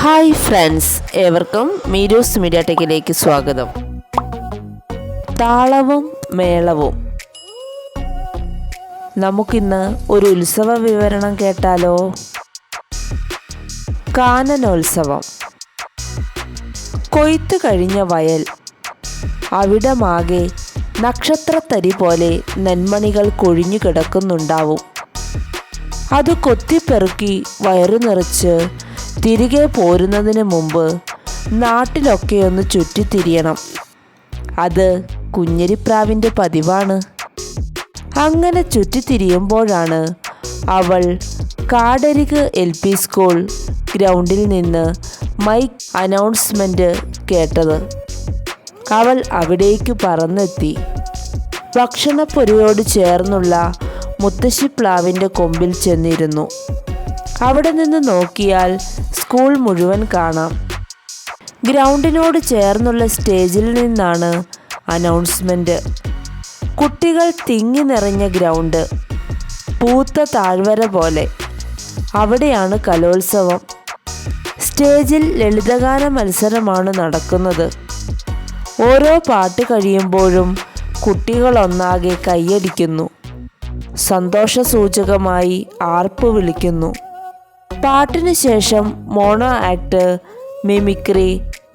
Hi friends, ഏവർക്കും മീരൂസ് media ടെക്കിലേക്ക് സ്വാഗതം. താളവും മേളവും. നമുക്കിന്ന് ഒരു ഉത്സവ വിവരണം കേട്ടാലോ? കാനനോത്സവം. കൊയ്ത്തു കഴിഞ്ഞ വയൽ, അവിടമാകെ നക്ഷത്രത്തരി പോലെ നെന്മണികൾ കൊഴിഞ്ഞു കിടക്കുന്നുണ്ടാവും. അത് കൊത്തിപ്പെറുക്കി വയറു നിറച്ച് തിരികെ പോരുന്നതിന് മുമ്പ് നാട്ടിലൊക്കെ ഒന്ന് ചുറ്റിത്തിരിയണം. അത് കുഞ്ഞരിപ്രാവിൻ്റെ പതിവാണ്. അങ്ങനെ ചുറ്റിത്തിരിയുമ്പോഴാണ് അവൾ കാടരിക് LP സ്കൂൾ ഗ്രൗണ്ടിൽ നിന്ന് മൈക്ക് അനൗൺസ്മെൻ്റ് കേട്ടത്. അവൾ അവിടേക്ക് പറന്നെത്തി. ഭക്ഷണപ്പൊരിയോട് ചേർന്നുള്ള മുത്തശ്ശിപ്ലാവിൻ്റെ കൊമ്പിൽ ചെന്നിരുന്നു. അവിടെ നിന്ന് നോക്കിയാൽ സ്കൂൾ മുഴുവൻ കാണാം. ഗ്രൗണ്ടിനോട് ചേർന്നുള്ള സ്റ്റേജിൽ നിന്നാണ് അനൗൺസ്മെൻ്റ്. കുട്ടികൾ തിങ്ങി നിറഞ്ഞ ഗ്രൗണ്ട്, പൂത്ത താഴ്വര പോലെ. അവിടെയാണ് കലോത്സവം. സ്റ്റേജിൽ ലളിതഗാന മത്സരമാണ് നടക്കുന്നത്. ഓരോ പാട്ട് കഴിയുമ്പോഴും കുട്ടികളൊന്നാകെ കൈയടിക്കുന്നു, സന്തോഷസൂചകമായി ആർപ്പ് വിളിക്കുന്നു. പാട്ടിന് ശേഷം mono act, mimicry,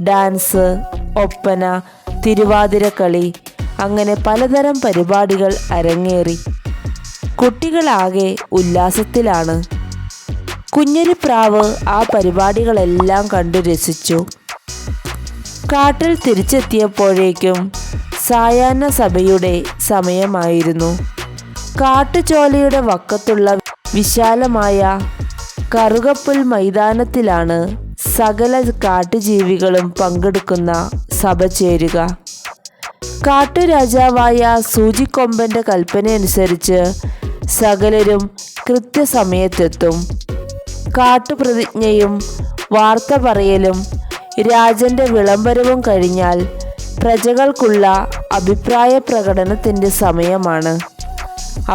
dance, Oppana, Thiruvathirakali, അങ്ങനെ പലതരം പരിപാടികൾ അരങ്ങേറി. കുട്ടികളാകെ ഉല്ലാസത്തിലാണ്. കുഞ്ഞരിപ്രാവ് ആ പരിപാടികളെല്ലാം കണ്ടു രസിച്ചു. കാട്ടിൽ തിരിച്ചെത്തിയപ്പോഴേക്കും സായാഹ്ന സഭയുടെ സമയമായിരുന്നു. കാട്ടുചോലയുടെ വക്കത്തുള്ള വിശാലമായ കറുകപ്പുൽ മൈതാനത്തിലാണ് സകല കാട്ടുജീവികളും പങ്കെടുക്കുന്ന സഭ ചേരുക. കാട്ടുരാജാവായ സൂചിക്കൊമ്പൻ്റെ കൽപ്പനയനുസരിച്ച് സകലരും കൃത്യസമയത്തെത്തും. കാട്ടുപ്രതിജ്ഞയും വാർത്ത പറയലും രാജൻ്റെ വിളംബരവും കഴിഞ്ഞാൽ പ്രജകൾക്കുള്ള അഭിപ്രായ പ്രകടനത്തിൻ്റെ സമയമാണ്.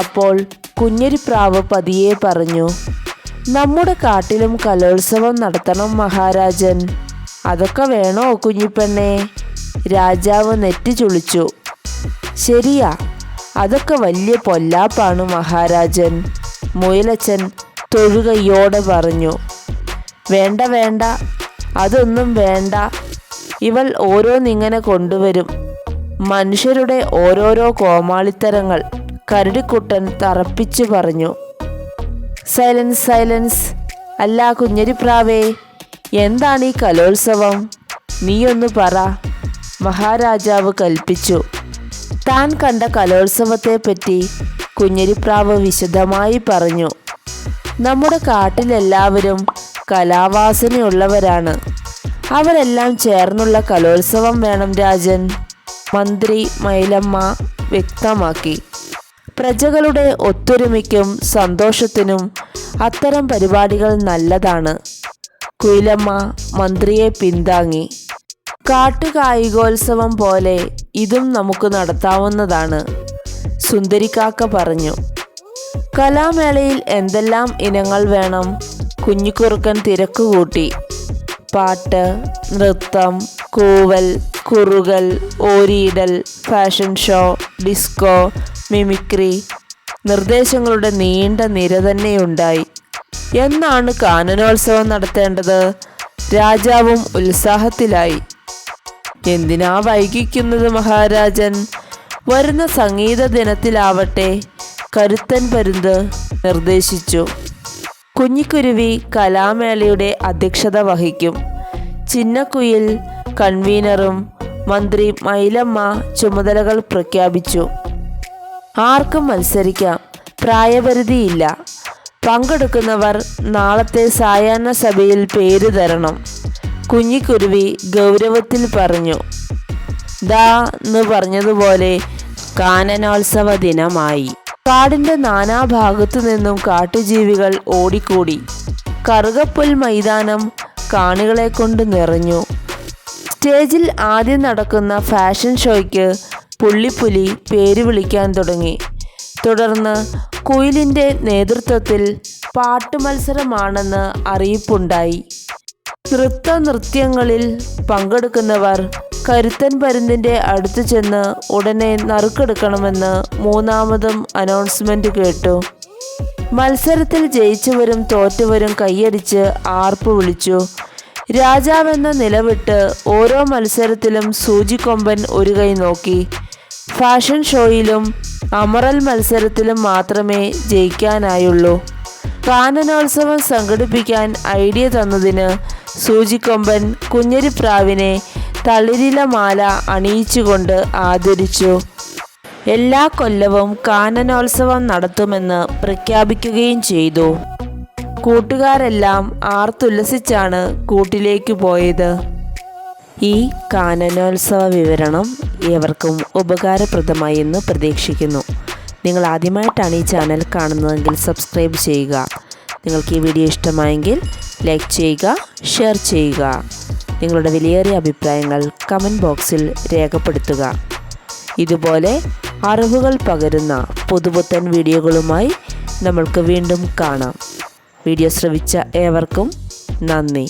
അപ്പോൾ കുഞ്ഞരിപ്രാവ് പതിയെ പറഞ്ഞു, നമ്മുടെ കാട്ടിലും കലോത്സവം നടത്തണം മഹാരാജൻ. അതൊക്കെ വേണോ കുഞ്ഞിപ്പെണ്ണേ? രാജാവ് നെറ്റി ചുളിച്ചു. ശരിയാ, അതൊക്കെ വലിയ പൊല്ലാപ്പാണ് മഹാരാജൻ, മുയലച്ചൻ തൊഴുകയ്യോടെ പറഞ്ഞു. വേണ്ട വേണ്ട, അതൊന്നും വേണ്ട. ഇവൾ ഓരോന്നിങ്ങനെ കൊണ്ടുവരും. മനുഷ്യരുടെ ഓരോരോ കോമാളിത്തരങ്ങൾ, കരടിക്കുട്ടൻ തറപ്പിച്ചു പറഞ്ഞു. Silence silence. അല്ല കുഞ്ഞരിപ്രാവേ, എന്താണ് ഈ കലോത്സവം? നീയൊന്ന് പറ, മഹാരാജാവ് കൽപ്പിച്ചു. താൻ കണ്ട കലോത്സവത്തെപ്പറ്റി കുഞ്ഞരിപ്രാവ് വിശദമായി പറഞ്ഞു. നമ്മുടെ കാട്ടിലെല്ലാവരും കലാവാസനയുള്ളവരാണ്. അവരെല്ലാം ചേർന്നുള്ള കലോത്സവം വേണം രാജൻ, മന്ത്രി മൈലമ്മ വ്യക്തമാക്കി. പ്രജകളുടെ ഒത്തൊരുമയ്ക്കും സന്തോഷത്തിനും അത്തരം പരിപാടികൾ നല്ലതാണ്. കുയിലമ്മ മന്ത്രിയെ പിന്താങ്ങി. കാട്ടുകായികോത്സവം പോലെ ഇതും നമുക്ക് നടത്താവുന്നതാണ്, സുന്ദരിക്കാക്ക പറഞ്ഞു. കലാമേളയിൽ എന്തെല്ലാം ഇനങ്ങൾ വേണം? കുഞ്ഞിക്കുറുക്കൻ തിരക്കുകൂട്ടി. പാട്ട്, നൃത്തം, കൂവൽ, കുറുകൽ, ഓരിയിടൽ, ഫാഷൻ ഷോ, ഡിസ്കോ, മിമിക്രി, നിർദ്ദേശങ്ങളുടെ നീണ്ട നിര തന്നെയുണ്ടായി. എന്നാണ് കാനനോത്സവം നടത്തേണ്ടത്? രാജാവും ഉത്സാഹത്തിലായി. എന്തിനാ വൈകിക്കുന്നത് മഹാരാജൻ? വരുന്ന സംഗീത ദിനത്തിലാവട്ടെ, കരുത്തൻ പരുന്ത് നിർദ്ദേശിച്ചു. കുഞ്ഞിക്കുരുവി കലാമേളയുടെ അധ്യക്ഷത വഹിക്കും. ചിന്നക്കുയിൽ കൺവീനറും മന്ത്രി മൈലമ്മ ചുമതലകൾ പ്രഖ്യാപിച്ചു. ആർക്കും മത്സരിക്കാം, പ്രായപരിധിയില്ല. പങ്കെടുക്കുന്നവർ നാളത്തെ സായാഹ്ന സഭയിൽ പേര് തരണം. കുഞ്ഞിക്കുരുവി ഗൗരവത്തിൽ പറഞ്ഞു. എന്ന് പറഞ്ഞതുപോലെ കാനനോത്സവ ദിനമായി. കാടിൻ്റെ നാനാഭാഗത്തു നിന്നും കാട്ടുജീവികൾ ഓടിക്കൂടി. കറുകപ്പുൽ മൈതാനം കാണികളെ കൊണ്ട് നിറഞ്ഞു. സ്റ്റേജിൽ ആദ്യം നടക്കുന്ന ഫാഷൻ ഷോയ്ക്ക് പുള്ളിപ്പുലി പേര് വിളിക്കാൻ തുടങ്ങി. തുടർന്ന് കുയിലിൻ്റെ നേതൃത്വത്തിൽ പാട്ടുമത്സരമാണെന്ന് അറിയിപ്പുണ്ടായി. നൃത്യങ്ങളിൽ പങ്കെടുക്കുന്നവർ കരുത്തൻ പരുന്തിൻ്റെ അടുത്ത് ചെന്ന് ഉടനെ നറുക്കെടുക്കണമെന്ന് മൂന്നാമതും അനൗൺസ്മെന്റ് കേട്ടു. മത്സരത്തിൽ ജയിച്ചവരും തോറ്റവരും കൈയടിച്ച് ആർപ്പ് വിളിച്ചു. രാജാവെന്ന നിലവിട്ട് ഓരോ മത്സരത്തിലും സൂചിക്കൊമ്പൻ ഒരു കൈ നോക്കി. ഫാഷൻ ഷോയിലും അമറൽ മത്സരത്തിലും മാത്രമേ ജയിക്കാനായുള്ളൂ. കാനനോത്സവം സംഘടിപ്പിക്കാൻ ഐഡിയ തന്നതിന് സൂചിക്കൊമ്പൻ കുഞ്ഞരിപ്രാവിനെ തളിരില മാല അണിയിച്ചുകൊണ്ട് ആദരിച്ചു. എല്ലാ കൊല്ലവും കാനനോത്സവം നടത്തുമെന്ന് പ്രഖ്യാപിക്കുകയും ചെയ്തു. കൂട്ടുകാരെല്ലാം ആർത്തുല്ലസിച്ചാണ് കൂട്ടിലേക്ക് പോയത്. ഈ കാനനോത്സവ വിവരണം ഏവർക്കും ഉപകാരപ്രദമായി എന്ന് പ്രതീക്ഷിക്കുന്നു. നിങ്ങൾ ആദ്യമായിട്ടാണ് ഈ ചാനൽ കാണുന്നതെങ്കിൽ സബ്സ്ക്രൈബ് ചെയ്യുക. നിങ്ങൾക്ക് ഈ വീഡിയോ ഇഷ്ടമായെങ്കിൽ ലൈക്ക് ചെയ്യുക, ഷെയർ ചെയ്യുക. നിങ്ങളുടെ വിലയേറിയ അഭിപ്രായങ്ങൾ കമൻറ്റ് ബോക്സിൽ രേഖപ്പെടുത്തുക. ഇതുപോലെ അറിവുകൾ പകരുന്ന പുതുപുത്തൻ വീഡിയോകളുമായി നമ്മൾക്ക് വീണ്ടും കാണാം. വീഡിയോ ശ്രവിച്ച ഏവർക്കും നന്ദി.